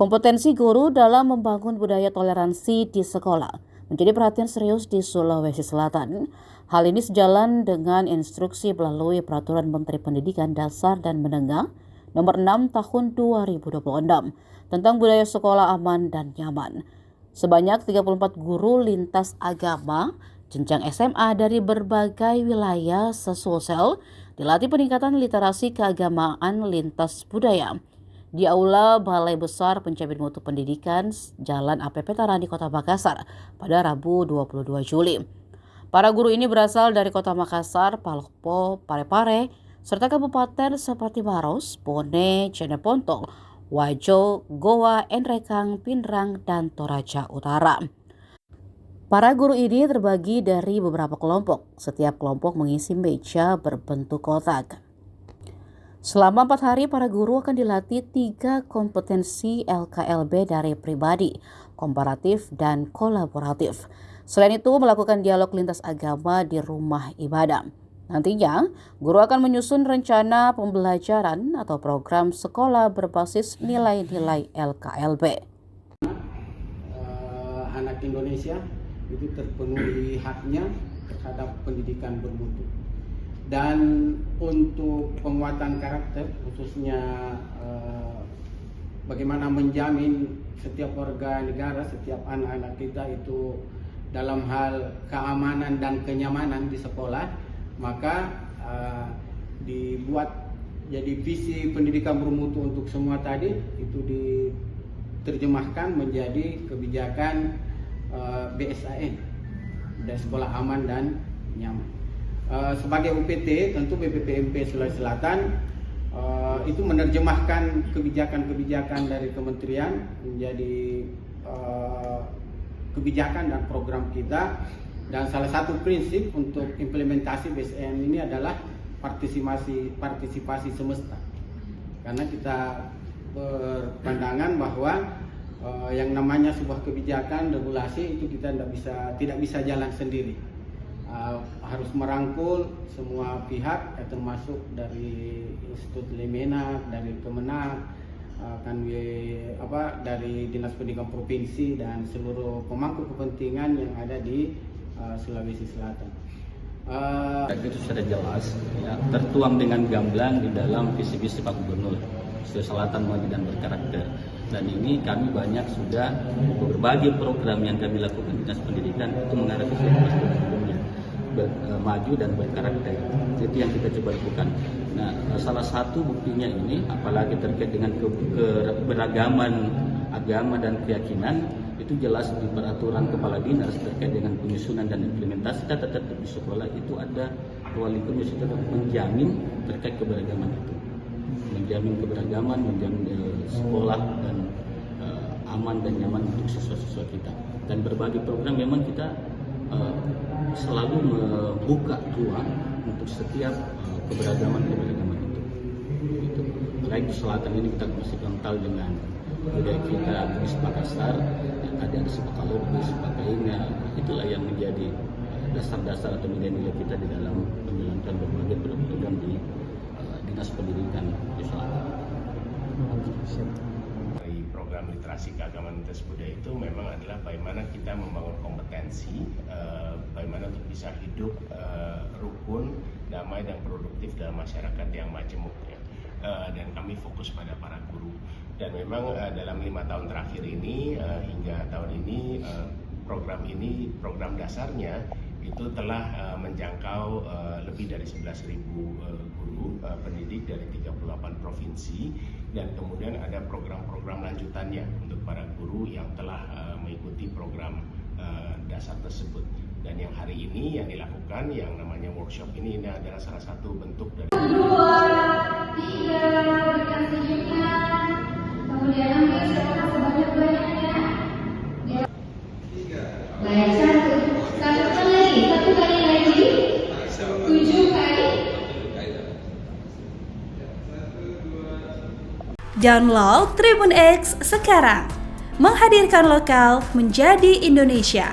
Kompetensi guru dalam membangun budaya toleransi di sekolah menjadi perhatian serius di Sulawesi Selatan. Hal ini sejalan dengan instruksi melalui Peraturan Menteri Pendidikan Dasar dan Menengah Nomor 6 Tahun 2026 tentang budaya sekolah aman dan nyaman. Sebanyak 34 guru lintas agama jenjang SMA dari berbagai wilayah se-Sulsel dilatih peningkatan literasi keagamaan lintas budaya di Aula Balai Besar Pencapaian Mutu Pendidikan Jalan APP Tarani Kota Makassar pada Rabu 22 Juli. Para guru ini berasal dari Kota Makassar, Palopo, Parepare, serta kabupaten seperti Maros, Bone, Jeneponto, Wajo, Goa, Enrekang, Pinrang, dan Toraja Utara. Para guru ini terbagi dari beberapa kelompok. Setiap kelompok mengisi meja berbentuk kotak. Selama 4 hari, para guru akan dilatih 3 kompetensi LKLB dari pribadi, komparatif, dan kolaboratif. Selain itu, melakukan dialog lintas agama di rumah ibadah. Nantinya, guru akan menyusun rencana pembelajaran atau program sekolah berbasis nilai-nilai LKLB. Anak Indonesia itu terpenuhi haknya terhadap pendidikan bermutu. Dan untuk penguatan karakter, khususnya bagaimana menjamin setiap warga negara, setiap anak-anak kita itu dalam hal keamanan dan kenyamanan di sekolah, maka dibuat jadi visi pendidikan bermutu untuk semua tadi itu diterjemahkan menjadi kebijakan BSAN, dan sekolah aman dan nyaman. Sebagai UPT, tentu BPPMP Sulawesi Selatan itu menerjemahkan kebijakan-kebijakan dari kementerian menjadi kebijakan dan program kita. Dan salah satu prinsip untuk implementasi BSN ini adalah partisipasi semesta. Karena kita berpandangan bahwa yang namanya sebuah kebijakan regulasi itu kita tidak bisa jalan sendiri. Harus merangkul semua pihak, termasuk dari Institut Lemenak, dari Kemenak, dari Dinas Pendidikan Provinsi dan seluruh pemangku kepentingan yang ada di Sulawesi Selatan. Itu sudah jelas, ya, tertuang dengan gamblang di dalam visi-visi Pak Gubernur Sulawesi Selatan maju dan berkarakter. Dan ini kami banyak sudah berbagai program yang kami lakukan di Dinas Pendidikan itu mengarah ke sebelumnya maju dan berkarakter. Itu yang kita coba lakukan. Nah, salah satu buktinya ini, apalagi terkait dengan keberagaman agama dan keyakinan, itu jelas di peraturan kepala dinas terkait dengan penyusunan dan implementasi tata tertib di sekolah itu ada wali penyusun menjamin terkait keberagaman itu, menjamin keberagaman, menjamin sekolah dan aman dan nyaman untuk siswa-siswa kita. Dan berbagai program memang kita selalu membuka ruang untuk setiap keberagaman itu. Baik di selatan ini kita masih kental dengan budaya kita di Makassar, ada Sipakalorbi, Sipakainga, itulah yang menjadi dasar-dasar atau nilai-nilai kita di dalam menjalankan berbagai program di Dinas Pendidikan di Selatan. Dari program literasi keagamaan lintas budaya itu memang adalah bagaimana kita membangun kompetensi, bagaimana untuk bisa hidup rukun, damai dan produktif dalam masyarakat yang majemuk, ya. Dan kami fokus pada para guru. Dan memang dalam 5 tahun terakhir ini hingga tahun ini program dasarnya itu telah menjangkau lebih dari 11.000 guru pendidik dari 38 provinsi, dan kemudian ada program-program lanjutannya untuk para guru yang telah mengikuti program dasar tersebut. Dan yang hari ini yang dilakukan yang namanya workshop ini adalah salah satu bentuk dari kemudian ambil sekolah sebanyak-banyaknya. Baik, satu kali lagi, 7 kali. Download Tribun X sekarang, menghadirkan lokal menjadi Indonesia.